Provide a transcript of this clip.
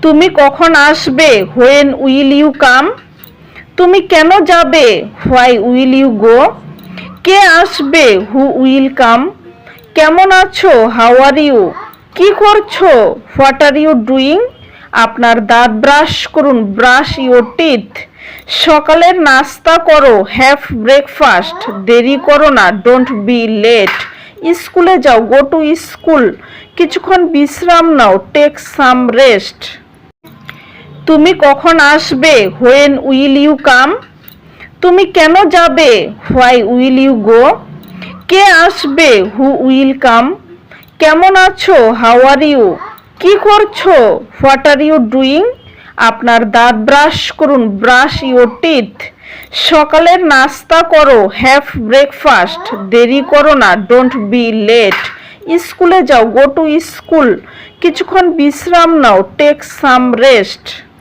তুমি কখন আসবে? When will you come? তুমি কেন যাবে? Why will you go? কে আসবে? Who will come? কেমন আছো? How are you? কি করছো? What are you doing? আপনার দাঁত ব্রাশ করুন, ব্রাশ ইউর টিথ। সকালের নাস্তা করো, হ্যাভ ব্রেকফাস্ট। দেরি করো না, ডোন্ট বি লেট। স্কুলে যাও, গো টু স্কুল। কিছুক্ষণ বিশ্রাম নাও, টেক সাম রেস্ট। তুমি কখন আসবে? When will you come? তুমি কেন যাবে? Why will you go? কে আসবে? Who will come? কেমন আছো? How are you? কি করছো? What are you doing? আপনার দাঁত ব্রাশ করুন, ব্রাশ ইউর টিথ। সকালের নাস্তা করো, হ্যাভ ব্রেকফাস্ট। দেরি করো না, ডোন্ট বি লেট। স্কুলে যাও, গো টু স্কুল। কিছুক্ষণ বিশ্রাম নাও, টেক সাম রেস্ট।